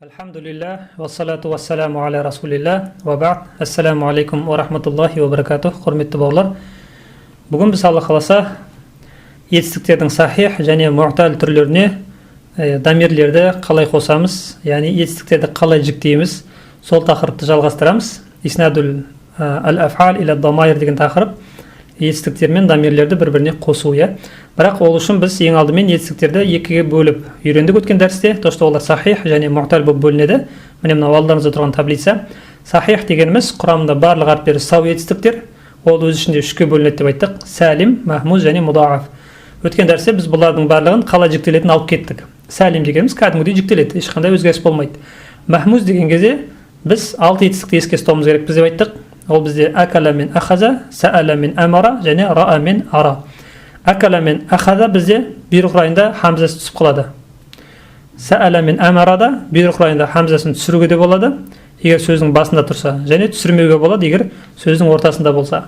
Alhamdulillah, вассалату вассаламу аля расулилlah, ва ба'д. Ассаламу алейкум ва рахматуллахи ва баракатух. Құрметті бауырлар, бүгін біз Алла қаласа етістіктердің сахих және муътал түрлеріне дамирлерді қалай қосамыз, яғни етістіктерді қалай жіктейміз, сол тақырыпты жалғастырамыз. Иснадул ал-аф'ал иля дамайр деген тақырып, етістіктер мен дамирлерді бір-біріне қосу. Бірақ ол үшін біз ең алдымен етістіктерді екіге бөліп үйрендік өткен дәрісте, то что олар сахих және муътал болып бөлінеді. Міне мына алдымызда тұрған таблица. Сахих дегеніміз құрамында барлық әріптері сау етістіктер, ол өз ішінде үшке бөлінеді деп айттық: сәлим, махмуз және мудааф. Өткен дәрісте біз бұлардың барлығын қалай жіктелетінін алып кеттік. Сәлим дегеніміз кәдімгідей жіктеледі, ешқандай өзгеріс болмайды. Махмуз деген кезде біз 6 етістікті еске ұстауымыз керекпіз деп айттық. Ол бізде акала мен ахаза, саала мен амара және раа мен ара. Акала мен ахаза бізде бұйрық райында хамзасы түсіп қалады. Саала мен амарада бұйрық райында хамзасын түсіруге де болады, егер сөздің басында тұрса, және түсірмеуге болады, егер сөздің ортасында болса.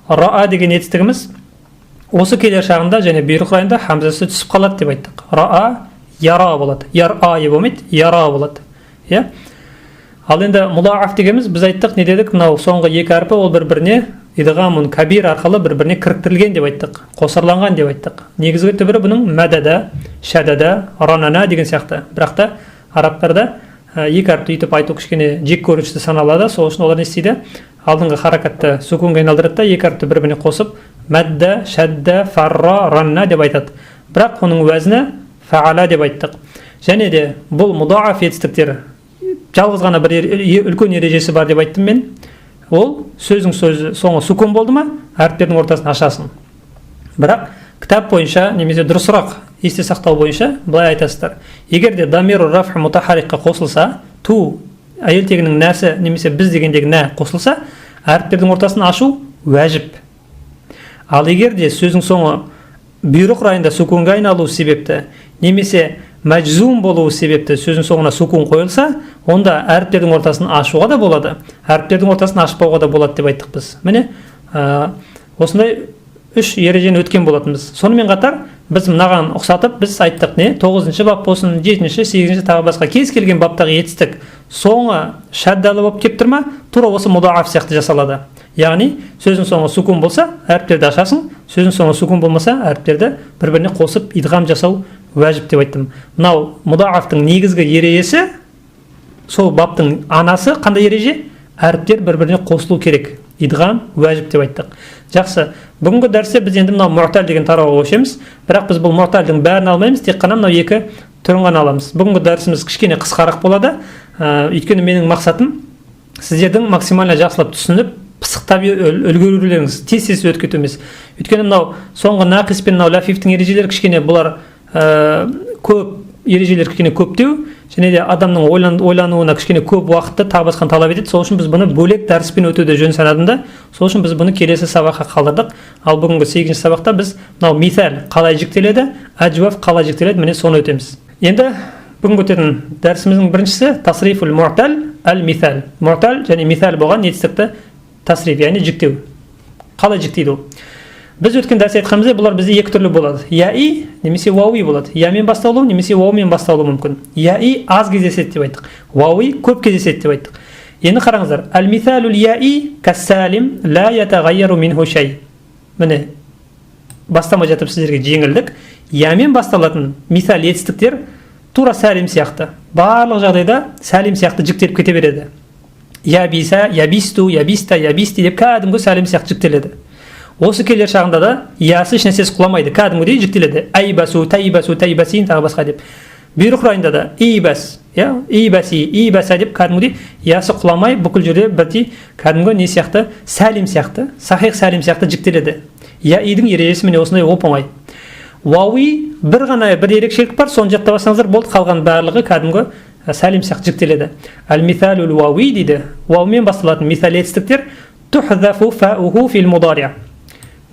Раа деген етістігіміз осы келер шағында және бұйрық райында хамзасы түсіп қалады деп айттық. Раа яра болады. Яра болмайды, яра болады. Ал енді мудааф дегеніміз біз айттық, не дедік? Мынау соңғы екі әрпі ол бір-біріне идғамун кабир арқылы бір-біріне кіріктірілген деп айттық, қосарланған деп айттық. Негізгі түбірі бұның мәдада, шәдада, ранана деген сияқты. Бірақ та арабтарда екі әріпті үйтіп айту кішкене жек көрінішті саналады. Сол үшін олар не істейді? Алдыңғы харакатты сүкунға айналдырады да екі әріпті бір-біріне қосып мәдда, шәдда, фарра, ранна деп айтады. Бірақ оның уәзні фаала деп айттық. Және де бұл мудааф етістіктер жалғыз ғана бір үлкен ережесі бар деп айттым мен. Ол сөздің соңы сүкун болды ма, әріптердің ортасын ашасың. Бірақ кітап бойынша немесе дұрысырақ есте сақтау бойынша былай айтасыздар: егер де дамиру рафх мутахаррикқа қосылса, ту әйел тегінің нәсі немесе біз дегендегі нә қосылса, әріптердің ортасын ашу уәжіп. Ал егер де сөздің соңы бұйрық райында сүкунға айналу себепті немесе мәжзум болуы себепті сөздің соңына сүкун қойылса, онда әріптердің ортасын ашуға да болады, әріптердің ортасын ашпауға да болады деп айттық біз. Міне осындай үш ережені өткен болатынбыз. Сонымен қатар біз мынаған ұқсатып біз айттық, не 9-шы бап болсын, 7-ші, 8-ші тағы басқа кез келген баптағы етістік соңы шәддалы болып кеп тұр ма, тура осы мудааф сияқты жасалады. Яғни сөздің соңы сүкун болса, әріптерді ашасың, сөздің соңы сүкун болмаса, әріптерді бір-біріне қосып идғам жасау уәжіп деп айттым. Мынау мудаафтың негізгі ережесі, сол баптың анасы қандай ереже? Әріптер бір-біріне қосылу керек. Идғам уәжіп деп айттық. Жақсы. Бүгінгі дәрісте біз енді мынау муътал деген тарауға көшеміз. Бірақ біз бұл муъталдың бәрін алмаймыз, тек қана мынау екі түрін ғана аламыз. Бүгінгі дәрісіміз кішкене қысқарақ болады. Өйткені менің мақсатым сіздердің максимально жақсылап түсініп, пысықтап үлгерулеріңіз, тез өтіп кету емес. Өйткені мынау соңғы нақис пен мынау лафифтің ережелері кішкене бұлар көп, ережелер кішкене көптеу, және де адамның ойлануына кішкене көп уақытты тағы басқан талап етеді. Сол үшін біз бұны бөлек дәріспен өтуді жөн санадым да, сол үшін біз бұны келесі сабаққа қалдырдық. Ал бүгінгі 8-ші сабақта біз мынау мисал қалай жіктеледі, әжуаф қалай жіктеледі, міне соны өтеміз. Енді бүгінгі өтетін дәрісіміздің біріншісі тасрифул муътал ал-мисал. Муътал және мисал болған етістікті тасриф, яғни жіктеу. Қалай жіктейді ол? Біз өткен дәрісте айтқанымызда бұлар бізде екі түрлі болады. Яи немесе вауи болады. Ямен басталуы немесе ваумен басталуы мүмкін. Яи аз кездеседі деп айттық. Вауи көп кездеседі деп айттық. Енді қараңыздар. Ал-мисалул яи кас-салим ла ятағайяру минху шай. Міне бастамай жатып сіздерге жеңілдік. Ямен басталатын мисал етістіктер тура сәлим сияқты. Барлық жағдайда сәлим сияқты жіктеліп кете береді. Ябиса, ябисту, ябиста, ябисти деп кәдімгі сәлим сияқты жіктеледі. Осы келер шағында да ясы ешнәрсесі құламайды, кәдімгідей жіктеледі. Айбасу, тайбасу, тайбасин тағы басқа деп. Бұйрық райында да ибас, ибаси, ибаса деп кәдімгідей ясы құламай бүкіл жерде бірдей кәдімгі не сияқты, сәлим сияқты, сахих сәлим сияқты жіктеледі. Яидің ережесі міне осындай оп-оңай. Вауи бір ерекшелік бар, соны жаттап алсаңыздар болды, қалған барлығы кәдімгі сәлим сияқты жіктеледі. Ал-мисалул вауи дейді. Ваумен басталатын мисал етістіктер тухзафу фауху фил мудари'.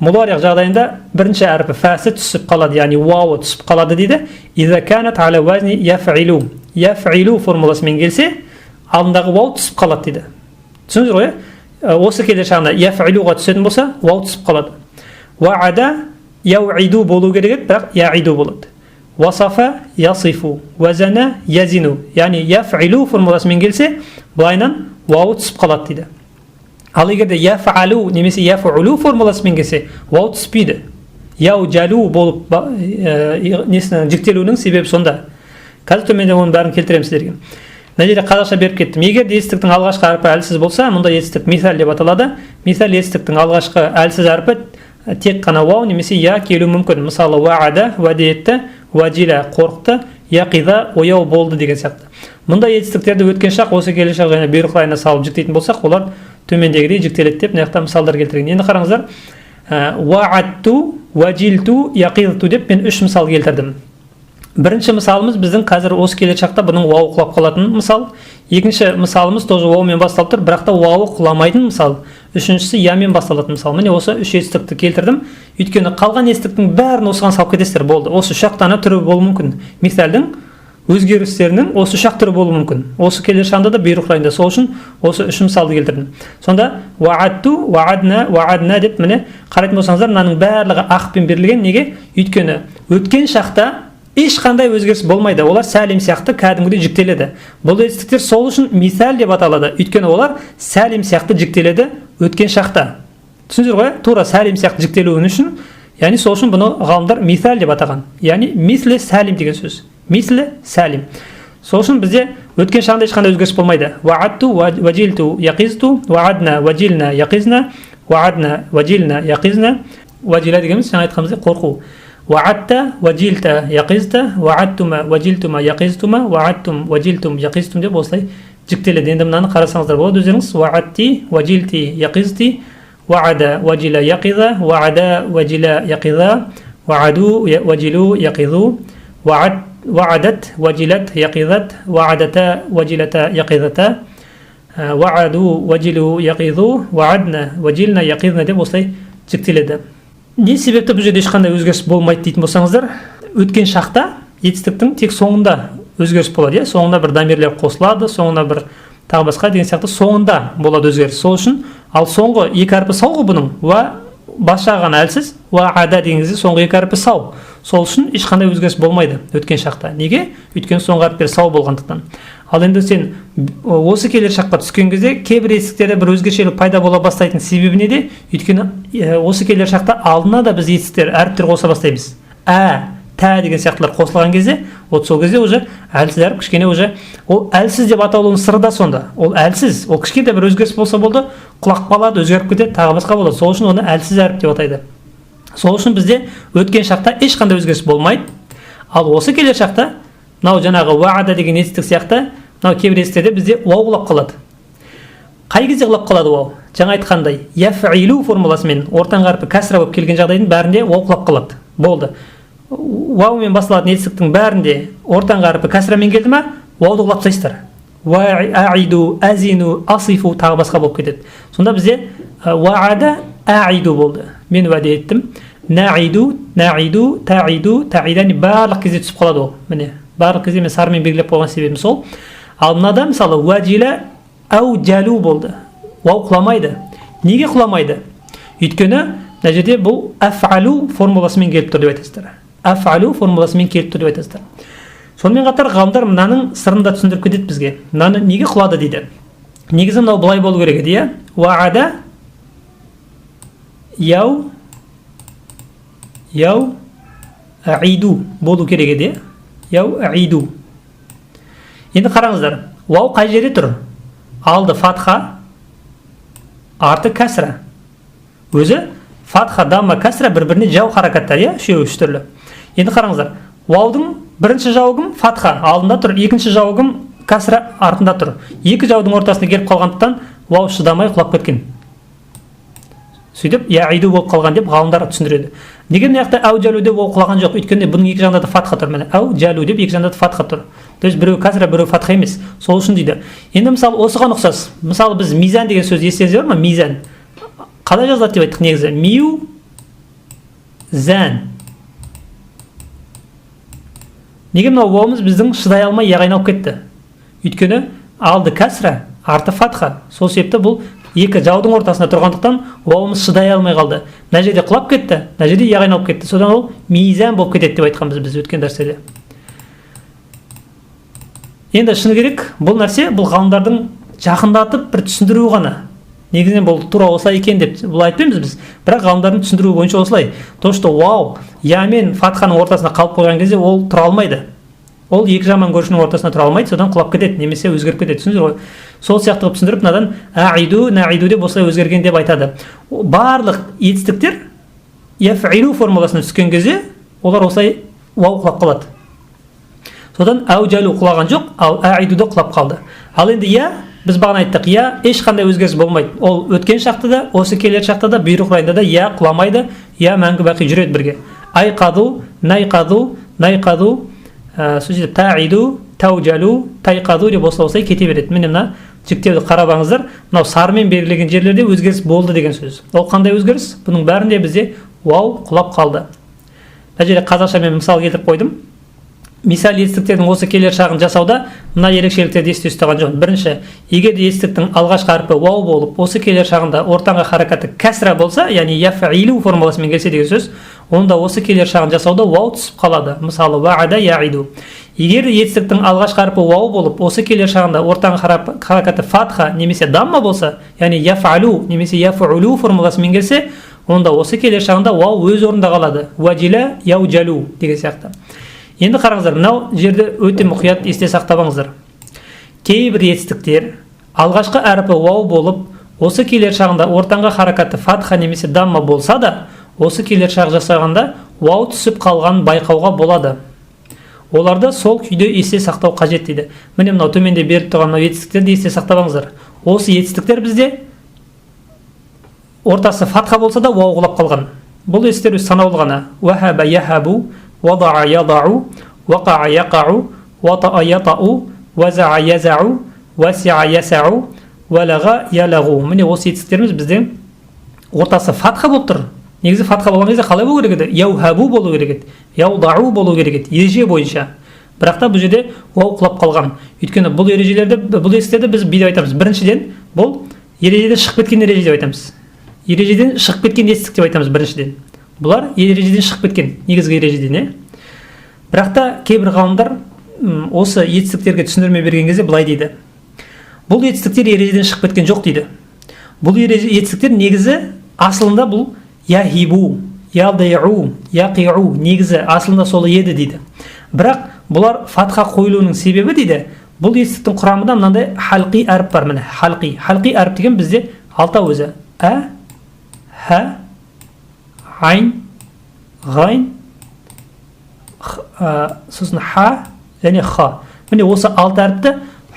Мудари' жағдайында бірінші әріпі фәсі түсіп қалады, яғни вауы түсіп қалады дейді. Иза канат аля вазни яф'илу. Яф'илу формуласымен келсе, алдындағы вау түсіп қалады дейді. Түсіндіңіздер ғой? Осы келер шағында яф'илуға түсетін болса, вау түсіп қалады. Ваада яуиду болу керек еді, бірақ яиду болады. васафа ясифу, уазана язину. Яғни яфилу формуласымен келсе, былайынан вау түсіп қалады дейді. Ал егерде яфалу немесе яфулу формуласымен келсе, вау түспейді. Яужалу болып несінің жіктелуінің себебі сонда. Қазір төменде оның бәрін келтіремін сіздерге. Мына жерде қазақша беріп кеттім. Егер етістіктің алғашқы әрпі әлсіз болса, мұнда етістік мисал деп аталады. Мисал етістіктің алғашқы әлсіз әрпі тек қана вау немесе я келуі мүмкін. Мысалы, уаада, уәде етті, уәдила қорықты, яқида ояу болды деген сияқты. Мұнда етістіктерді өткен шақ, осы келешек және бұйрық райына салып жіктейтін болсақ, олар төмендегідей жіктеледі деп мына жақта мысалдар келтірген. Енді қараңыздар, уаадту, уәдилту, яқидту деп мен 3 мысал келтірдім. Бірінші мысалымыз біздің қазір осы келер шақта бұның вау құлап қалатын мысал. Екінші мысалымыз тоже ваумен басталып тұр, бірақ та вау құламайтын мысал. Үшіншісі ямен басталатын мысал. Міне осы 3 етістікті келтірдім. Өйткені қалған етістіктің бәрін осыған салып кетесіздер, болды. Осы 3 тана түрі болуы мүмкін. Мисалдың өзгерістерінің осы 3 түрі болуы мүмкін. Осы келер шағында да бұйрық райында. Сол үшін осы 3 мысалды келтірдім. Сонда уаадту, уаадна, уаадна деп міне қарайтын болсаңыздар, мынаның барлығы ақпен берілген. Неге? Өйткені өткен шақта ешқандай өзгеріс болмайды. Олар сәлим сияқты кәдімгідей жіктеледі. Бұл етістіктер сол үшін мисал деп аталады. Өйткені олар сәлим сияқты жіктеледі өткен шақта. Түсіндіңіздер ғой? Тура сәлим сияқты жіктелуі үшін, яғни сол үшін бұны ғалымдар мисал деп атаған. Яғни мисле сәлим деген сөз. Мисле сәлим. Сол үшін бізде өткен шағында ешқандай өзгеріс болмайды. Уаадту, уәдилту, яқизту, уаадна, уәдилна, яқизна, уаадна, уәдилна, яқизна. Уәдила дегеніміз жаңа айтқанымыздай қорқу. Ваадта, важилта, яқизта, ваадтума, важилтума, яқизтума, ваадтум, важилтум, яқизтум деп осылай жіктеледі. Енді мынаны қарасаңыздар болады өздеріңіз. Ваадти, важилти, яқизти, ваада, важила, яқиза, ваада, важила, яқиза, вааду, важилу, яқизу, ваадат, важилат, яқизат, ваадата, важилата, яқизата, вааду, важилу, яқизу, ваадна, важилна, яқизна деп осылай жіктеледі. Не себепті бұл жерде ешқандай өзгеріс болмайды дейтін болсаңыздар, өткен шақта етістіктің тек соңында өзгеріс болады. Соңында бір дамирлер қосылады, соңында бір тағы басқа деген сияқты соңында болады өзгеріс. Сол үшін ал соңғы екі әрпі сау ғой бұның. Уа бас жағы ғана әлсіз, уаада деген кезде соңғы екі әрпі сау. Сол үшін ешқандай өзгеріс болмайды өткен шақта. Неге? Өйткені соңғы әріптер сау болғандықтан. Ал енді сен осы келер шаққа түскен кезде кейбір етістіктерде бір өзгешелік пайда бола бастайтын себебі неде? Өйткені осы келер шақта алдына да біз етістіктер, әріптер қоса бастаймыз. Та деген сияқтылар қосылған кезде, от сол кезде уже әлсіз әріп кішкене уже ол әлсіз деп аталуының сыры да сонда. Ол әлсіз, ол кішкентай бір өзгеріс болса болды, құлақ қалады, өзгеріп кетеді, тағы басқа болады. Сол үшін оны әлсіз әріп деп атайды. Сол үшін бізде өткен шақта ешқандай өзгеріс болмайды. Ал осы келер шақта мынау жаңағы уаада деген етістік сияқты, мынау кейбір етістіктерде бізде уау құлап қалады. Қай кезде құлап қалады уау? Жаңа айтқандай, яфилу формуласымен ортаңғы әрпі кәсіра болып келген жағдайдың бәрінде уау құлап қалады. Болды. Ваумен басталатын етістіктің бәрінде ортаңғы әрпі кәсірамен келді ма, уауды құлап тастайсыздар. Аиду, азину, асифу тағы басқа болып кетеді. Сонда бізде уаада аиду болды. Мен уәде еттім. Наиду, наиду, таиду, таидани барлық кезде түсіп қалады ол. Міне, барлық кезде мен сармен белгілеп қойған себебім сол. Ал мынада мысалы уәдила аужалу болды. Уау құламайды. Неге құламайды? Өйткені мына жерде бұл афалу формуласымен келіп тұр деп айтасыздар. Афалу формуласымен келіп тұр деп айтасыздар. Сонымен қатар ғалымдар мынаның сырын да түсіндіріп кетеді бізге. Мынаны неге құлады дейді. Негізі мынау былай болу керек еді, иә? Уаада яу аиду болу керек еді. Яу аиду. Енді қараңыздар. Уау қай жерде тұр? Алды фатха, арты кәсіра. Өзі фатха, дамма, кәсіра бір-біріне жау харакаттар, иә? Үшеуі үш түрлі. Енді қараңыздар. Уаудың бірінші жауығым фатха алдында тұр, екінші жауығым кәсіра артында тұр. Екі жаудың ортасына келіп қалғандықтан уау шыдамай құлап кеткен. Сөйтіп, яиду болып қалған деп ғалымдар түсіндіреді. Неге мына жақта аужалу деп ол құлаған жоқ? Өйткені бұның екі жағында да фатха тұр. Міне, аужалу деп екі жағында да фатха тұр. То есть біреу кәсіра, біреу фатха емес. Сол үшін дейді. Енді мысалы осыған ұқсас. Мысалы біз мизан деген сөз естіңіздер ме? Мизан. Қалай жазылады деп айттық негізі? Миу зан. Неге мынау уауымыз біздің шыдай алмай яға айналып кетті? Өйткені алды кәсіра, арты фатха. Сол себепті бұл екі жаудың ортасында тұрғандықтан уауымыз шыдай алмай қалды. Мына жерде құлап кетті, мына жерде я айналып кетті. Содан ол мизан болып кетеді деп айтқанбыз біз өткен дәрістерде. Енді шыны керек, бұл нәрсе бұл ғалымдардың жақындатып бір түсіндіру ғана. Негізінен бұл тура осылай екен деп бұл айтпаймыз біз. Бірақ ғалымдардың түсіндіруі бойынша осылай. То, что вау, я мен фатханың ортасында қалып қойған кезде ол тұра алмайды. Ол екі жаман көршінің ортасында тұра алмайды, содан құлап кетеді, немесе өзгеріп кетеді. Түсіндіңіздер ғой? Сол сияқты қылып түсіндіріп, мынадан аиду, наиду деп осылай өзгерген деп айтады. Барлық етістіктер яфилу формуласына түскен кезде олар осылай вау құлап қалады. Содан аужалу құлаған жоқ, ал аидуда құлап қалды. Ал енді я, біз бағана айттық, я ешқандай өзгеріс болмайды. Ол өткен шақта да, осы келер шақта да, бұйрық райында да я құламайды, я мәңгі бақи жүреді бірге. Айқаду, найқаду, сөзді таиду, таужалу, тайқаду деп осылай кете береді. Міне мына жіктеуді қарап, мынау сармен белгілеген жерлерде өзгеріс болды деген сөз. Ол қандай өзгеріс? Бұның бәрінде бізде вау құлап қалды. Мына жерде қазақша мен мысал келтіріп қойдым. Мисал етістіктердің осы келер шағын жасауда мына ерекшеліктерді есте ұстаған жөн. Бірінші, егер етістіктің алғашқы харпі вау болып, осы келер шағында ортаңғы харакаты кәсра болса, яғни яфилу формуласымен келсе деген сөз, онда осы келер шағын жасауда вау түсіп қалады. Мысалы, ваада яиду. Егер етістіктің алғашқы харпі вау болып, осы келер шағында ортаңғы харакаты фатха немесе дамма болса, яғни яфалу немесе яфулу формуласымен келсе, онда осы келер шағында вау өз орнында қалады. Уаджила яужалу деген сияқты. Енді қараңыздар, мынау жерде өте мұқият есте сақтап. Кейбір етістіктер алғашқы әрпі вау болып, осы келер шағында ортаңғы харакаты фатха немесе дамма болса да, осы келер шақ жасағанда вау түсіп қалған байқауға болады. Оларды сол күйде есте сақтау қажет дейді. Міне мынау төменде беріп тұрған етістіктерді есте сақтап. Осы етістіктер бізде ортасы фатха болса да вау құлап қалған. Бұл етістіктер санаулы ғана. Вахаба яхабу, وضع يضع وقع يقع وطأ يطأ وزع يزع وسع يسع ولغ يلغ. Міне осы етістіктеріміз бізде ортасы фатха болып тұр. Негізі фатха болған кезде қалай болу керек еді? Яухабу болу керек еді, яудау болу керек еді, ереже бойынша. Бірақ та бұл жерде вау құлап қалған. Өйткені бұл ережелерді, бұл етістіктерді біз бүйтіп айтамыз. Біріншіден, бұл ережеден шығып кеткен ереже деп айтамыз. Ережеден шығып кеткен етістік деп айтамыз біріншіден. Бұлар ережеден шығып кеткен, негізгі ережеден. Бірақ та кейбір ғалымдар осы етістіктерге түсіндірме берген кезде былай дейді. Бұл етістіктер ережеден шығып кеткен жоқ дейді. Бұл етістіктер негізі асылында бұл яхибу, ялдайу, яқиу, негізі асылында сол еді дейді. Бірақ бұлар фатха қойылуының себебі дейді. Бұл етістіктің құрамында мынандай халқи әріп бар. Міне халқи. Халқи әріп деген бізде алтау өзі. Ха, айн, ғайн, сосын ха және ха. Міне осы алты әріпті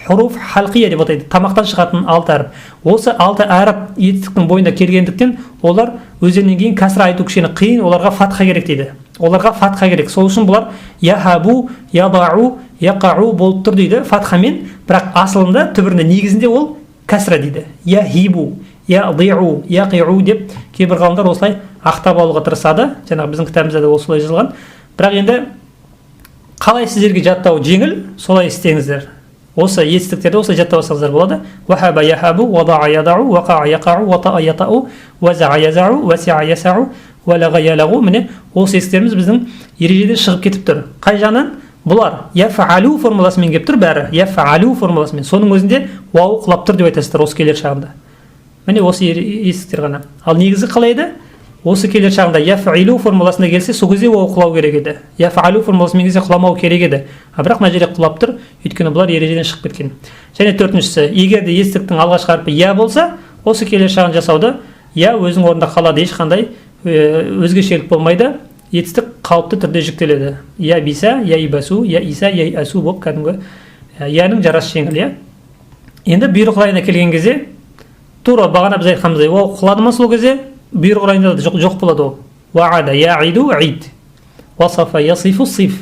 хуруф халқия деп атайды. Тамақтан шығатын алты әріп. Осы алты әріп етістіктің бойында келгендіктен олар өздерінен кейін кәсір айту кішкене қиын, оларға фатха керек дейді. Оларға фатха керек. Сол үшін бұлар яхабу, ядау, яқау болып тұр дейді фатхамен, бірақ асылында түбірінде негізінде ол кәсіра дейді. Яхибу, ядиу, яқиу деп кейбір ғалымдар осылай ақтап алуға тырысады. Жаңағы біздің кітабымызда да осылай жазылған. Бірақ енді қалай сіздерге жаттау жеңіл, солай істеңіздер. Осы етістіктерді осылай жаттап алсаңыздар болады. Вахаба яхабу, вадаа ядау, вақаа яқау, ватаа ятау, вазаа язау, васиа ясау, валага ялагу. Міне осы етістіктеріміз біздің ережеден шығып кетіп тұр. Қай жағынан? Бұлар яфалу формуласымен келіп тұр бәрі. Яфалу формуласымен. Соның өзінде вау құлап тұр деп айтасыздар осы келер шағында. Міне осы етістіктер ғана. Ал негізі қалай еді? Осы келер шағында яфилу формуласында келсе, сол кезде вау құлау керек еді. Яфалу формуласымен келсе құламау керек еді. Бірақ мына жерде құлап тұр, өйткені бұлар ережеден шығып кеткен. Және төртіншісі, егер де етістіктің алғашқы әрпі я болса, осы келер шағын жасауда я өзінің орнында қалады, ешқандай өзгешелік болмайды. Етістік қалыпты түрде жүктеледі. Я биса, я ибасу, я иса, я асу болып кәдімгі яның жарасы жеңіл. Енді бұйрық райына келген кезде, тура бағана біз айтқанымыздай, вау құлады ма сол кезде? Бұйрық райында жоқ болады ол. Ваада яиду ид, васафа ясифу сиф,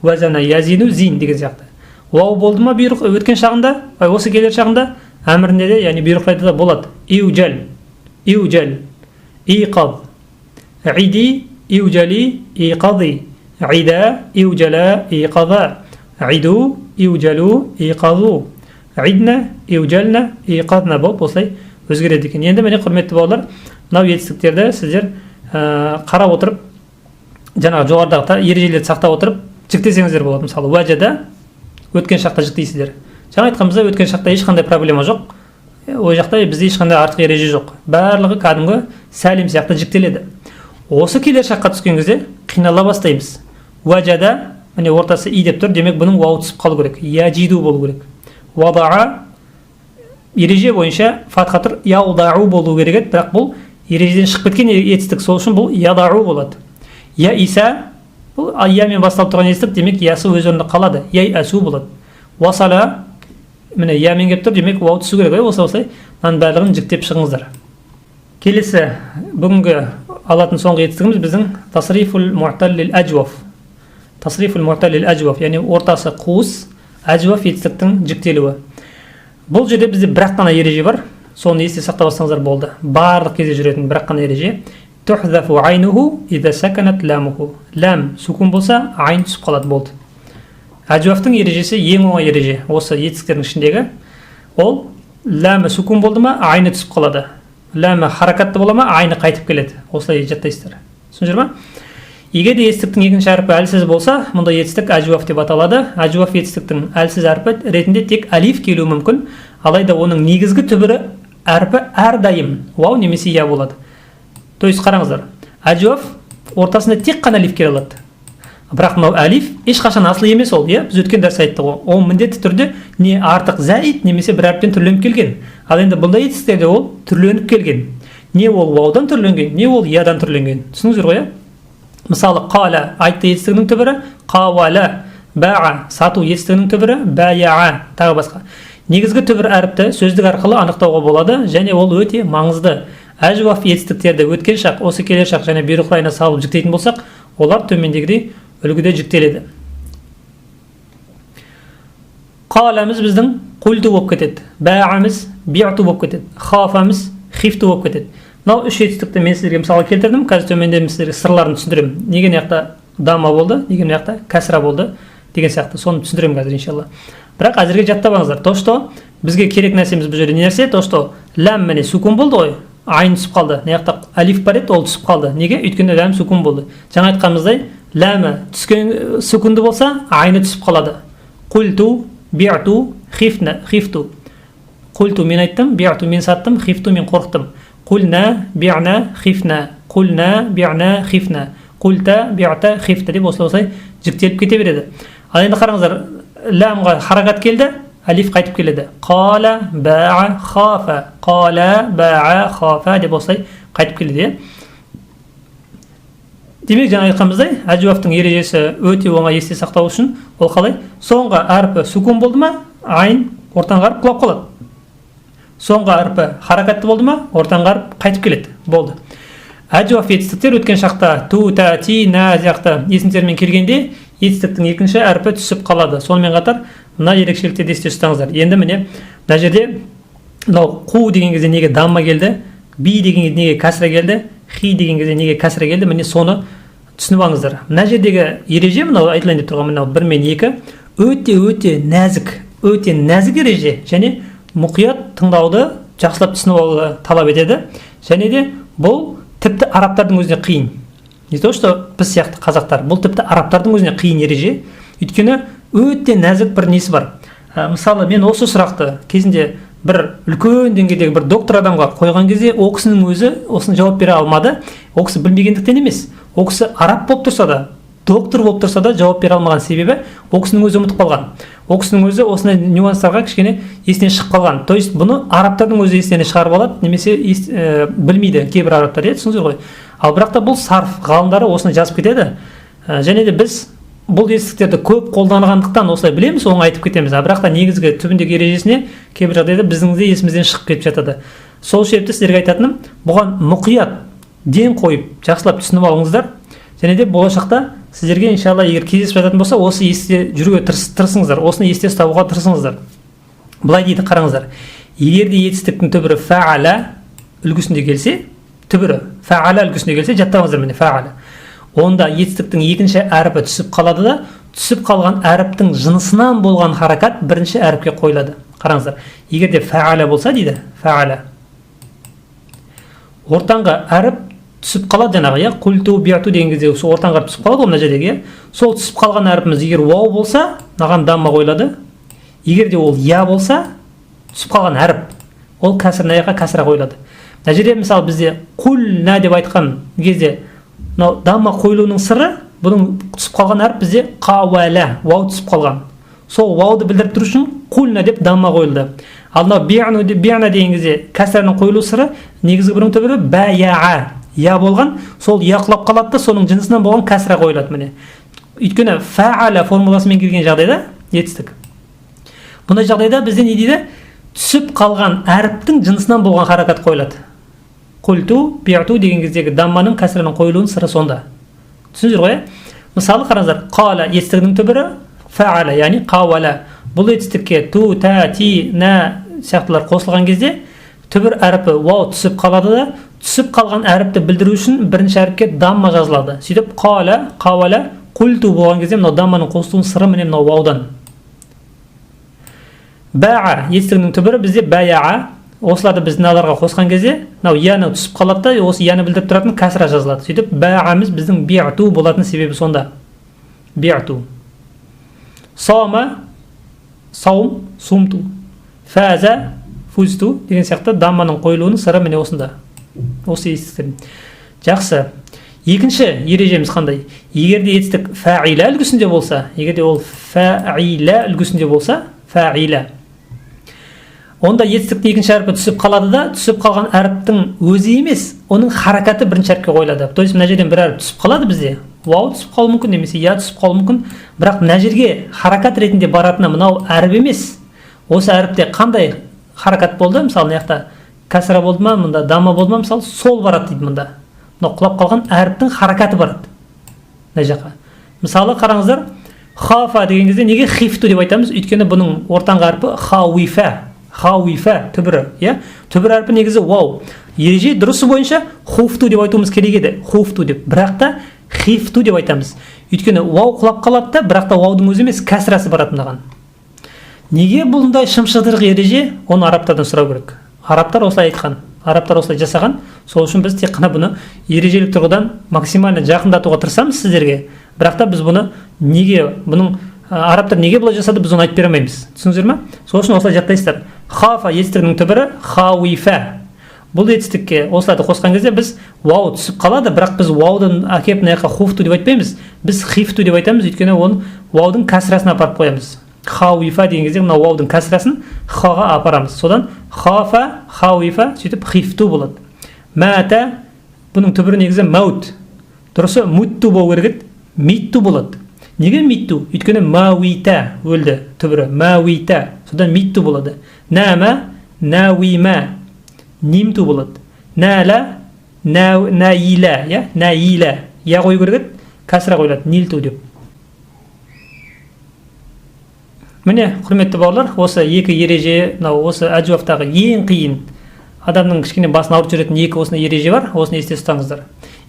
вазана язину зин деген сияқты. Вау болды ма бұйрық өткен шағында, осы келер шағында, әмірінде де, яғни бұйрық райында да болады. Иужал, иқад, иди, иужали, иқади, ида, иужала, иқада, иду, иужалу, иқаду, идна, иужална, иқадна болып осылай өзгереді екен. Енді міне құрметті бауырлар, мынау етістіктерді сіздер қарап отырып, жаңағы жоғарыдағы ережелерді сақтап отырып жіктесеңіздер болады. Мысалы, уәжада өткен шақта жіктейсіздер. Жаңа айтқанымызда өткен шақта ешқандай проблема жоқ. Ой жақта бізде ешқандай артық ереже жоқ. Барлығы кәдімгі сәлем сияқты жіктеледі. Осы келер шаққа түскен кезде қинала бастаймыз. Уәжада міне ортасы и деп тұр, демек бұның уауы түсіп қалу керек. Яжиду болу керек. Вадаға ереже бойынша фатха тұр, яудау болу керек еді, бірақ бұл ережеден шығып кеткен етістік, сол үшін бұл ядау болады. Я иса, бұл ямен басталып тұрған етістік, демек ясы өз орнында қалады. Яй әсу болады. Васала, міне ямен келіп тұр, демек уау түсу керек. Осылай мынаның барлығын жіктеп шығыңыздар. Келесі бүгінгі алатын соңғы етістігіміз біздің тасрифул муътал лил ажваф. Тасрифул муътал лил ажваф, яғни ортасы қуыс, ажваф етістіктің жіктелуі. Бұл жерде бізде бірақ қана ереже бар. Соны есте сақтап алсаңыздар болды. Барлық кезде жүретін бірақ қана ереже. Тухзафу айнуху иза саканат ламуху. Лам сукун болса, айн түсіп қалады, болды. Ажвафтың ережесі ең оңай ереже. Осы етістіктердің ішіндегі ол ламы сукун болды ма, айны түсіп қалады. Ламы харакатты бола ма, айны қайтып келеді. Осылай жаттайсыздар. Түсіндіңіздер ма? Егер де етістіктің екінші әрпі әлсіз болса, мұнда етістік ажваф деп аталады. Ажваф етістіктің әлсіз әрпі ретінде тек алиф келуі мүмкін, алайда оның негізгі түбірі әрпі әрдайым вау немесе я болады. То есть қараңыздар, ажваф ортасында тек қана алиф келе алады. Бірақ мынау алиф ешқашан асыл емес ол, иә? Біз өткен дәріс айттық ғой. Ол міндетті түрде не артық зәид немесе бір әріптен түрленіп келген. Ал енді бұндай етістіктерде ол түрленіп келген. Не ол ваудан түрленген, не ол ядан түрленген. Түсініңіздер ғой, иә? Мысалы, қала айтты етістігінің түбірі, қауала, бәға сату етістігінің түбірі, бәяға, тағы басқа. Негізгі түбір әріпті сөздік арқылы анықтауға болады, және ол өте маңызды. Ажваф етістіктерді өткен шақ, осы келер шақ және бұйрық райына салып жіктейтін болсақ, олар төмендегідей үлгіде жіктеледі. Қаламыз біздің құлды болып кетеді, бәғамыз биғту болып кетеді, хафамыз хифту болып кетеді. Мынау үш етістікті мен сіздерге мысалы келтірдім, қазір төменде мен сіздерге сырларын түсіндіремін. Неге мына жақта дама болды, неге мына жақта кәсра болды деген сияқты, соны түсіндіремін қазір иншалла. Бірақ әзірге жаттап алыңыздар. То, что бізге керек нәрсеміз бұл жерде не нәрсе? То, что ләм міне сукун болды ғой, айн түсіп қалды. Мына жақта алиф бар еді, ол түсіп қалды. Неге? Өйткені ләм сукун болды. Жаңа айтқанымыздай, ләмі түскен сукунды болса, айны түсіп қалады. Құлту, биғту, хифту. Құлту мен айттым, биғту мен саттым, хифту мен қорқтым. Құлна, биғна, хифна. Құлна, биғна, хифна. Құлта, биғта, хифта деп осылай жіктеліп кете береді. Ал енді қараңыздар, ләмға харакат келді, алиф қайтып келеді. Қала, бәға, хафа. Қала, бәға, хафа деп осылай қайтып келеді. Демек, жаңа айтқанымыздай, ажвафтың ережесі өте оңай есте сақтау үшін, ол қалай? Соңғы әрпі сукун болды ма, айн ортан қарып құлап қалады. Соңғы әрпі харакатты болды ма, ортан қарып қайтып келеді. Болды. Ажваф етістіктер өткен шақта ту, та, ти, на сияқты есімдермен келгенде етістіктің екінші әрпі түсіп қалады. Сонымен қатар мына ерекшеліктерді есте ұстаңыздар. Енді міне мына жерде мынау қу деген кезде неге дамма келді, би деген кезде неге кәсра келді, хи деген кезде неге кәсра келді, міне соны түсініп алыңыздар. Мына жердегі ереже мынау айтылайын деп тұрған мынау 1 мен 2 өте нәзік ереже және мұқият тыңдауды жақсылап түсініп алуды талап етеді. Және де бұл тіпті арабтардың өзіне қиын. Не то, что біз сияқты қазақтар, бұл тіпті арабтардың өзіне қиын ереже. Өйткені өте нәзік бір несі бар. Мысалы, мен осы сұрақты кезінде бір үлкен деңгейдегі бір доктор адамға қойған кезде, ол кісінің өзі осыны жауап бере алмады. Ол кісі білмегендіктен емес. Ол кісі араб болып тұрса да, доктор болып тұрса да жауап бере алмаған себебі ол кісінің өзі ұмытып қалған. Ол кісінің өзі осындай нюанстарға кішкене есінен шығып қалған. То есть бұны арабтардың өзі есінен шығарып алады, немесе білмейді кейбір арабтар, түсініңіздер ғой. Ал бірақ та бұл сарф ғалымдары осыны жазып кетеді. Және де біз бұл жетістіктерді көп қолданғандықтан осылай білеміз, оңай айтып кетеміз. Бірақ та негізгі түбіндегі ережесіне кейбір жағдайда біздің де есімізден шығып кетіп жатады. Сол себепті сіздерге айтатыным, бұған мұқият ден қойып, жақсылап түсініп алыңыздар. Және де болашақта сіздерге иншалла егер кездесіп жататын болса, осы есте жүруге тырысыңыздар, осыны есте ұстауға тырысыңыздар. Былай дейді, қараңыздар. Егер де етістіктің түбірі фаала үлгісінде келсе, жаттаңыздар міне фаала. Онда етістіктің екінші әріпі түсіп қалады да, түсіп қалған әріптің жынысынан болған харакат бірінші әріпке қойылады. Қараңыздар. Егер де фаала болса дейді, фаала. ортаңғы әріп түсіп қалады жаңағы, иә, культу биату деген кезде сол ортаңғы әріп түсіп қалады ғой мына жердегі, иә. Сол түсіп қалған әріпіміз егер вау болса, маған дамма қойылады. Егер де ол я болса, түсіп қалған әріп, ол кәсір кәсіра қойылады. Мына жерде мысалы бізде кульна деп айтқан кезде мынау дамма қойылуының сыры, бұның түсіп қалған әріп бізде қауәлә, вау түсіп қалған. Сол вауды білдіріп тұру үшін кульна деп дамма қойылды. Ал мынау би'на деген кезде кәсірінің қойылу сыры негізгі бірінің түбірі бәяа, я болған, сол я құлап қалады да соның жынысынан болған кәсіра қойылады міне. Өйткені фәәля формуласымен келген жағдайда етістік. Бұндай жағдайда бізде не дейді? Түсіп қалған әріптің жынысынан болған харакат қойылады. Культу, би'ту деген кездегі дамманың кәсірінің қойылуының сыры сонда. Түсіндіңіздер ғой? Мысалы қараңыздар, қала етістігінің түбірі фәәля, яғни қауәлә. Бұл етістікке ту, та, ти, на сияқтылар қосылған кезде түбір әріпі вау түсіп қалады да, түсіп қалған әріпті білдіру үшін бірінші әріпке дамма жазылады. Сөйтіп қала, қауәлә, культу болған кезде мынау дамманың қосылуының сыры міне мынау ваудан. Бәа етістігінің түбірі бізде бәяа. Осыларды біз мыналарға қосқан кезде мынау яны түсіп қалады да, осы яны білдіріп тұратын кәсіра жазылады. Сөйтіп бәамыз біздің би'ту болатын себебі сонда. Би'ту. Саума, саум, сумту. Фәза, фузту деген сияқты дамманың қойылуының сыры міне осында. Осы етістіктер. Жақсы. Екінші ережеміз қандай? Егер де етістік фәиля үлгісінде болса, егер де ол фәиля үлгісінде болса, фәиля. Онда етістіктің екінші әріпі түсіп қалады да, түсіп қалған әріптің өзі емес, оның харакаты бірінші әріпке қойылады. То есть мына жерден бір әріп түсіп қалады бізде. Вау түсіп қалуы мүмкін, немесе я түсіп қалуы мүмкін, бірақ мына жерге харакат ретінде баратыны мынау әріп емес. Осы әріпте қандай харакат болды? Мысалы, мына жақта кәсіра болды ма, мында дамма болды ма, мысалы, сол барады дейді мында. Мынау құлап қалған әріптің харакаты барады. Мына жаққа. Мысалы, қараңыздар, хафа деген кезде неге хифту деп айтамыз? Өйткені бұның ортаңғы әрпі хауифа. Хауифа түбірі, иә? Түбір әрпі негізі вау. Ереже дұрысы бойынша хуфту деп айтуымыз керек еді. Хуфту деп. Бірақ та хифту деп айтамыз. Өйткені вау құлап қалады да, бірақ та ваудың өзі емес, кәсірасы барады мынаған. Неге бұндай шымшыдырық ереже? Оны арабтардан сұрау керек. Арабтар осылай айтқан. Арабтар осылай жасаған. Сол үшін біз тек қана бұны ережелік тұрғыдан максимально жақындатуға тырысамыз сіздерге. Бірақ та біз бұны неге, бұның арабтар неге бұлай жасады, біз оны айтып бере алмаймыз. Түсіндіңіздер ме? Сол үшін осылай жаттайсыздар. Хафа етістігінің түбірі хауифа. Бұл етістікке осыларды қосқан кезде біз вау түсіп қалады, бірақ біз ваудан әкеп мына жаққа хуфту деп айтпаймыз. Біз хифту деп айтамыз, өйткені оны ваудың кәсірасына апарып қоямыз. Хауифа деген кезде мына ваудың кәсірасын хаға апарамыз. Содан хафа, хауифа, сөйтіп хифту болады. Мәта, бұның түбірі негізі мәут. Дұрысы мутту болу керек еді, митту болады. Неге митту? Өйткені мауита өлді түбірі, мауита. Содан митту болады. Нәма, науима, нимту болады. Нәла, наила, я, наила. Я қою керек еді, кәсіра қойылады, нилту деп. Міне, құрметті бауырлар, осы екі ереже, осы әжуафтағы ең қиын адамның кішкене басын ауыртып жүретін екі осындай ереже бар, осыны есте ұстаңыздар.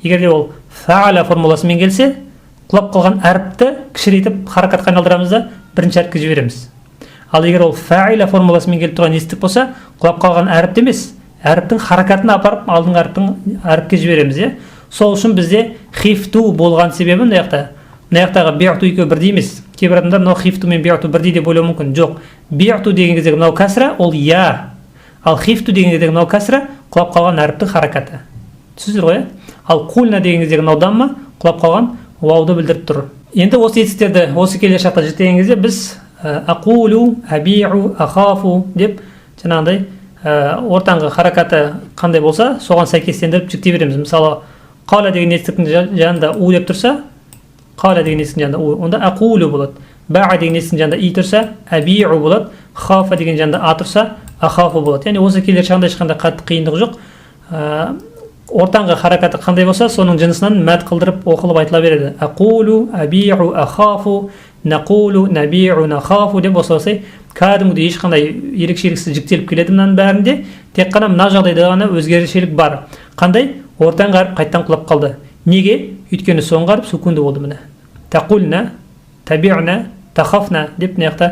Егер де ол фәәля формуласымен келсе, құлап қалған әріпті кішірейтіп харакатқа айналдырамыз да бірінші әріпке жібереміз. Ал егер ол фәиля формуласымен келіп тұрған етістік болса, құлап қалған әріпті емес, әріптің харакатын апарып алдыңғы әріпке жібереміз, иә. Сол үшін бізде хифту болған себебі мына жақтағы би'ту екеуі бірдей емес. Кейбір адамдар мынау хифту мен би'ту бірдей деп ойлауы мүмкін. Жоқ. Би'ту деген кездегі мынау кәсіра ол я. Ал хифту деген кездегі мынау кәсіра құлап қалған әріптің харакаты. Түсіндіңіздер ғой? Ал кульна деген кездегі мынау дамма құлап қалған вауды білдіріп тұр. Енді осы етістіктерді осы келер шақта жіктеген кезде біз ақулу, әбиу, ахафу деп жаңағыдай ортаңғы харакаты қандай болса, соған сәйкестендіріп жіктей береміз. Мысалы, қала деген етістіктің жанында у деп тұрса, қала деген етістіктің жанында у, онда ақулу болады. Бәа деген етістіктің жанында и тұрса, әбиу болады. Хафа деген жанында а тұрса, ахафу болады. Яғни осы келер шағында ешқандай қатты қиындық жоқ. Ортаңғы харакаты қандай болса, соның жынысынан мәд қылдырып оқылып айтыла береді. Ақулу, әбиу, ахафу, нақулу, нәбиу, нахафу деп осылай кәдімгідей ешқандай ерекшеліксіз жіктеліп келеді мынаның бәрінде. Тек қана мына жағдайда ғана өзгешелік бар. Қандай? Ортаңғы әріп қайттан құлап қалды. Неге? Өйткені соңғы әріп сукунды болды міне. Тақулна, таби'на, тахафна деп мына жақта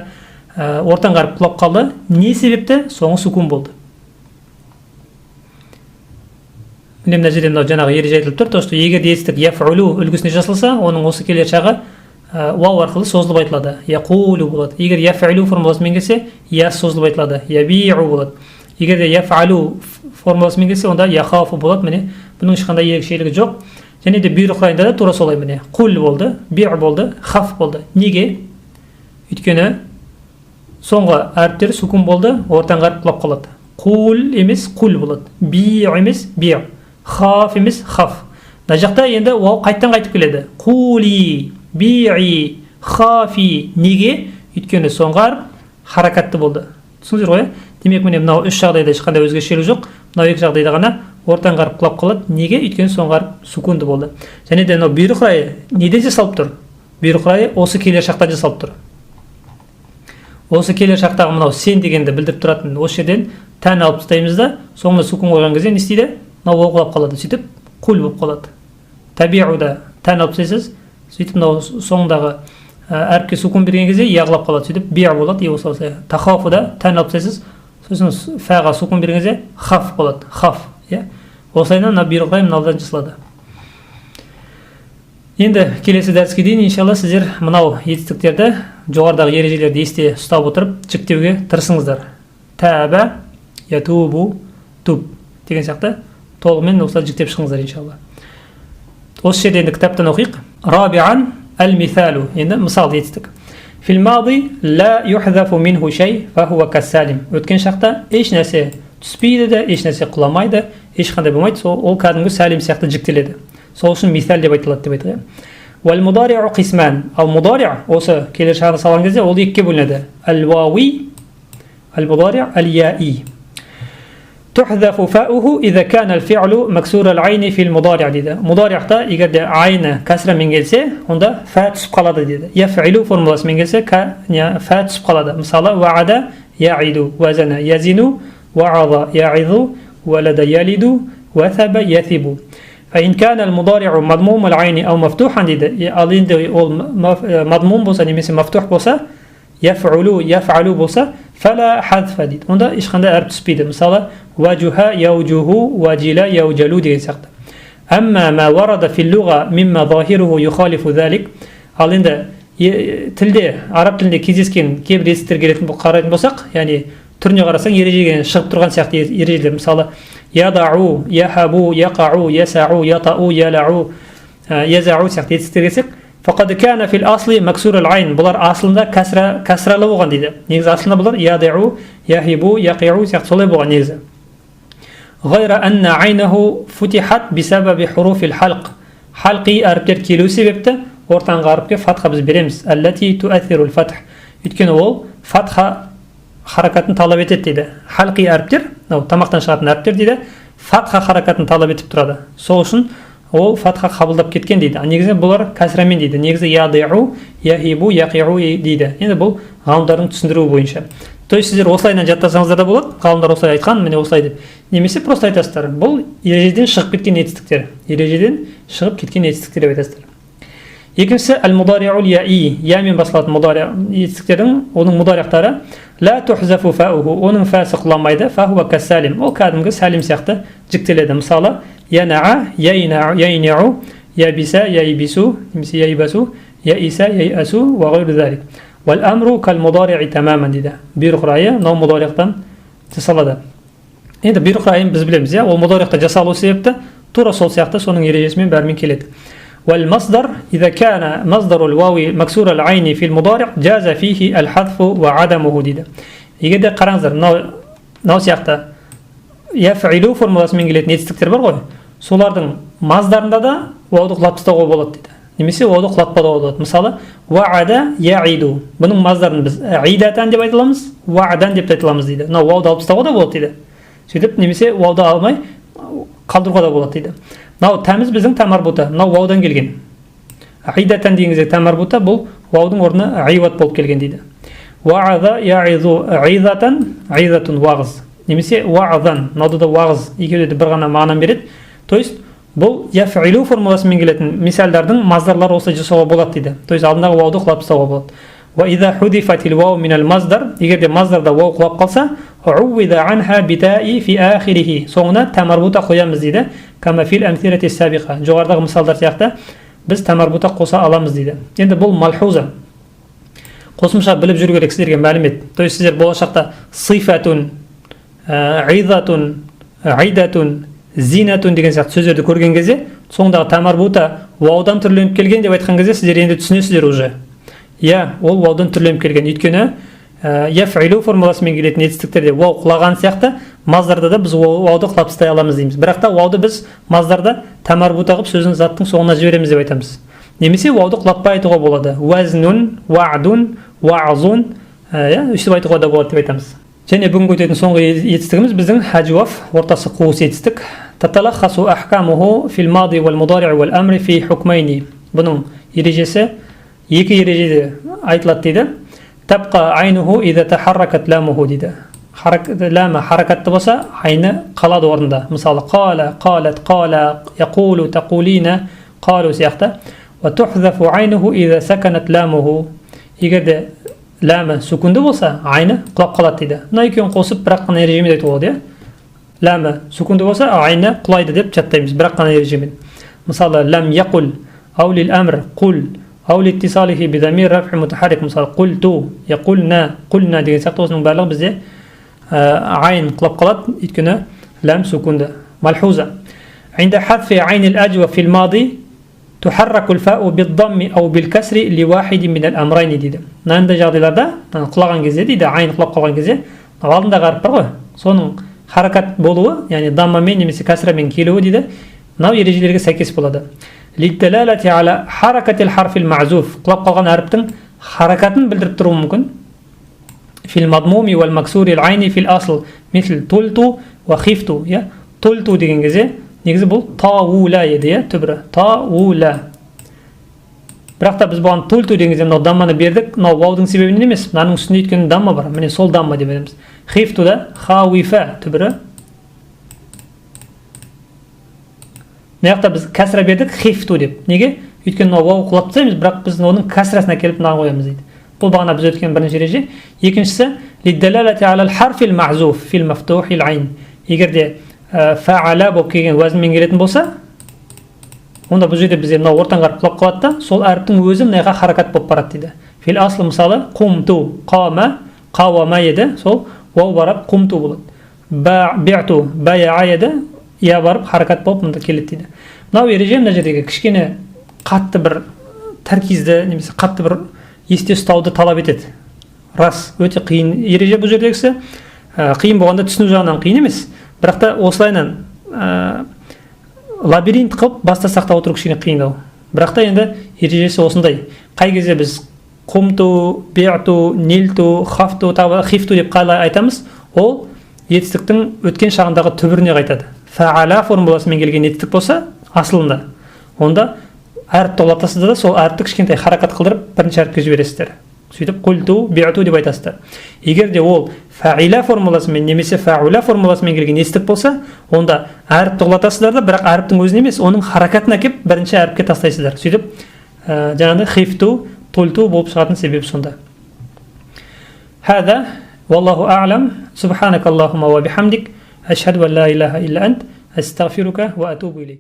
ортаңғы әріп құлап қалды. Не себепті? Соңы сукун болды. міне мына жерде мынау жаңағы ереже айтылып тұр, то что егер етістік яфулу үлгісінде жасалса, оның осы келер жағы вау арқылы созылып айтылады, яқулу болады. Егер яфулу формуласымен келсе, яс созылып айтылады, ябиу болады. Егер де яфалу формуласымен келсе, онда яхафу болады. Міне бұның ешқандай ерекшелігі жоқ. Және де бұйрық райында да тура солай. Міне қул болды, биғ болды, хаф болды. Неге? Өйткені соңғы әріптер сукун болды, ортаңғы әріп құлап қалады. Қул емес қул болады, биғ емес биғ, хаф емес хаф. Мына жақта енді ол қайттан қайтып келеді. Қули, биғи, хафи. Неге? Өйткені соңғы әріп харакатты болды. Түсіндіңіздер ғой? Демек міне мынау үш жағдайда ешқандай өзгешелік жоқ. Мынау екі жағдайда ғана ортаңғы әріп құлап қалады. Неге? Өйткені соңғы әріп сукунды болды. Және де мынау бұйрық райы неден жасалып тұр? Бұйрық райы осы келер шақтан жасалып тұр. Осы келер шақтағы мынау сен дегенді білдіріп тұратын осы жерден тән алып тастаймыз да, соңына сукун қойған кезде не істейді? Мынау ол құлап қалады. Сөйтіп қул болып қалады. Табиғуда тән алып тастайсыз, сөйтіп мынау соңындағы әріпке сукун берген кезде яғлап қалады. Сөйтіп биғ болады. Осылай. Тахафуда тән алып тастайсыз, сосын фәға сукун берген кезде хаф болады. Хаф. Осылайынан мына бұйрық райы мынаудан жасалады. Енді келесі дәріске дейін иншалла сіздер мынау етістіктерді жоғарыдағы ережелерді есте ұстап отырып жіктеуге тырысыңыздар. Тәбә, ятубу, туб деген сияқты толығымен осылай жіктеп шығыңыздар иншалла. Осы жерде енді кітаптан оқиық. Рабиан әл-мисалу. Енді мысал етістік. Фил мади ла юхзафу минху шей фахуа кассалим. Өткен шақта еш нәрсе түспейді де, еш нәрсе құламайды, ешқандай болмайды. Ол кәдімгі сәлим сияқты жіктеледі. Сол үшін мисал деп айтылады деп айтылады. Вал мудари'у қисман. Ал мудари' осы келер шағына салған кезде ол екіге бөлінеді. Ал-вауи, ал-мудари', ал-яи. Тухзафу фауху иза кана ал-фи'лу максур ал-айни фил мудари' дейді. Мудари'та егер де айны кәсрамен келсе, онда фа түсіп қалады дейді. Яф'илу формуласымен келсе, фа түсіп қалады. Мысалы, вa'ада я'iду, вазана язину, вa'ада я'иду, валада ялиду, ваthaba яthибу. فإن كان المضارع مضموم العين أو مفتوحا ديده مضموم بوسا немесе مفتوح بوسا يفعل بوسا فلا حذف ديد. Онда ешқандай әріп түспейді. Мысалы وجه يوجه وجل يوجل деген сияқты. أما ما ورد في اللغة مما ظاهره يخالف ذلك. Ал енді тілде, араб тілінде кездескен кейбір етістіктер келетін қарайтын болсақ, яғни түріне қарасаң ережеден шығып тұрған сияқты ережелер. Мысалы ядау, яхабу, яқау, ясау, ятау, ялау, язау сияқты етістіктер келсек, фақад кана фил асли максур ал-айн. Бұлар асылында кәсралы болған дейді. Негізі асылында бұлар ядау, яхибу, яқиу сияқты солай болған негізі. Ғайра анна айнаху футихат бисабаби хуруфил халқ. Халқи әріптер келу себепті ортаңғы әріпке фатха біз береміз. Аллати туаthirul фатх. Өйткені ол фатха харакатын талап етеді дейді. Халқи әріптер, тамақтан шығатын әріптер дейді, фатха харакатын талап етіп тұрады. Сол үшін ол фатха қабылдап кеткен дейді. Негізі бұлар кәсрамен дейді. Негізі ядиу, яхибу, яқиу дейді. Енді бұл ғалымдардың түсіндіруі бойынша. То есть сіздер осылайынан жаттасаңыздар да болады. Ғалымдар осылай айтқан, міне осылай деп. Немесе просто айтасыздар. Бұл ережеден шығып кеткен етістіктер. Ережеден шығып кеткен етістіктер деп айтасыздар. Екіншісі әл-мудари'ул яи, ямен басылатын мудари' етістіктердің, оның мудари'тары ла тухзафу фауху, оның фасы құламайды, фахуа кассалим, ол кәдімгі сәлим сияқты жіктеледі. Мысалы, яна'a, яйнa'у, ябиса, яйбису, немесе яйбасу, яиса, яйасу, ва ғайру залик. Вал амру кал мудари'i тамаман дейді. Бұйрық райы мынау мудари'тан жасалады. Енді бұйрық райын біз білеміз, ол мудари'та жасалу себепті тура сол сияқты соның ережесімен бәрімен келеді. والمصدر إذا كان مصدر الواو مكسور العين في المضارع جاز فيه الحذف وعدمه ديده. Егер де қараңыздар, мынау сияқты яф'илу формуласымен келетін етістіктер бар ғой, солардың маздарында да вауды құлап тастауға болады дейді. Немесе вауды құлатпауға болады. Мысалы, вa'ада я'iду. Бұның маздарын біз идатан деп айтыламыз, вa'адан деп айтыламыз дейді. Мынау вауды алып тастауға да болады дейді. Сөйтіп, немесе вауды алмай қалдыруға да болады дейді. Мынау тәміз біздің тәмарбута, мынау ваудан келген. Идатан деген кезде тәмарбута бұл ваудың орнына айват болып келген дейді. Вa'ада я'изу айзатан, айзатун вағыз. Немесе вa'адан, мынауды да вағыз, екеуі де бір ғана мағынаны береді. То есть бұл яф'илу формуласымен келетін мисалдардың маздарлары осылай жасауға болады дейді. То есть алдындағы вауды құлап тастауға болады. وإذا حذفت الواو من المصدر егер де маздарда вау құлап қалса عوض عنها بتاء في آخره соңына та марбута қоямыз дейді كما في الأمثلة السابقة жоғарыдағы мысалдар сияқты біз та марбута қоса аламыз дейді. Енді бұл малхуза қосымша біліп жүру керек сіздерге мәлімет. То есть сіздер болашақта сифатун, идатун, айдатун, зинатун деген сияқты сөздерді көрген кезде соңындағы та марбута ваудан түрленіп келген деп айтқан кезде сіздер енді түсінесіздер уже. Иә, ол ваудан түрленіп келген. Өйткені яфилу формуласымен келетін етістіктерде вау құлаған сияқты маздарда да біз вауды құлап тастай аламыз дейміз. Бірақ та вауды біз маздарда та марбута қылып сөздің заттың соңына жібереміз деп айтамыз. Немесе вауды құлатпай айтуға болады. Уазнун, ваадун, ваазун, өйстіп айтуға да болады деп айтамыз. Және бүгін өтетін соңғы етістігіміз біздің ажуаф, ортасы қуыс етістік. Таталахасу ахкамуху фил мади вал мудари вал амри фи хукмайни. Бұның ережесі екі ережеде айтылады дейді. Табқа айнуху ида тахарракат ламуху дейді. Лама харакатты болса, айны қалады орында. Мысалы, қала, қалат, қала, яқулу, тақулина, қалу сияқты. Ва тухзафу айнуху ида саканат ламуху. Егер де лама сүкінді болса, айны құлап қалады дейді. Мына екеуін қосып бірақ қана ережемен айтуға болады. Лама сүкінді болса, айны құлайды деп жаттаймыз, бірақ қана ережемен. Мысалы, лам яқул, аулил амр, құл, أو لاتصاله بضمير رفع متحرك مثلا قلت يقولنا деген сияқты осының барлығы бізде عين құлап қалады өйткені лам سكون ملحوظة عند حذف عين الأجوف في الماضي تحرك الفاء بالضم أو بالكسر لواحد من الأمرين дейді. Мынандай жағдайларда құлаған кезде дейді عين құлап қалған кезде алдындағы әріп бар ғой соның харакат болуы яғни даммамен немесе кәсрамен келуі дейді мынау ережелерге сәйкес болады. للدلالة على حركة الحرف المعزوف құлап қалған әріптің харакатын білдіріп тұруы мүмкін. في المضموم والمكسور العين في الأصل مثل طلت وخفت. طلت деген кезде негізі бұл таула еді, түбірі таула. Бірақ та біз бұған طلت деген кезде мынау дамманы бердік, мынау ваудың себебінен емес, мынаның үстінде өйткені дамма бар, міне сол дамма деп айтамыз. خفت да хауифа түбірі. Мына біз кәсра бердік хифту деп. Неге? Өйткені вау құлап тастаймыз, бірақ біз оның кәсрасына келіп мынаған қоямыз дейді. Бұл бағана біз өткен бірінші ереже. Екіншісі лиддалалати алал харфил мa'зуф фил мафтухил айн. Егер де фа'ала болып келген уәзінмен келетін болса, онда бұл жерде бізде мынау ортан қарып құлап қалады да, сол әріптің өзі мынаға харакат болып барады дейді. Фил аслы мысалы қумту, қама, қауама еді, сол вау барып қумту болады. Би'ту, бая еді, я барып харакат болып мында келеді дейді. Мынау ереже мына жердегі кішкене қатты бір тәркизді немесе қатты бір есте ұстауды талап етеді. Рас, өте қиын ереже бұл жердегісі. Қиын болғанда түсіну жағынан қиын емес. Бірақ та осылайынан лабиринт қылып баста сақтап отыру кішкене қиындау. Бірақ та енді ережесі осындай. Қай кезде біз қумту, би'ту, нилту, хафту, хифту деп қалай айтамыз, ол етістіктің өткен шағындағы түбіріне қайтады. Фа'ала формуласымен келген етістік болса, асылында. Онда әріпті ұлатасыздар да, сол әріпті кішкентай харакат қылдырып, бірінші әріпке жібересіздер. Сөйтіп, қульту, би'ту деп айтасыздар. Егер де ол фа'ила формуласымен немесе фа'ула формуласымен келген етістік болса, онда әріпті ұлатасыздар да, бірақ әріптің өзіне емес, оның харакатын әкеп бірінші әріпке тастайсыздар. Сөйтіп, жаңағыдай хифту, тульту болып шығатын себеп сонда. Хада, валлаху а'лам, субханакаллахума ва бихамдик. أشهد أن لا إله إلا أنت أستغفرك وأتوب إليك.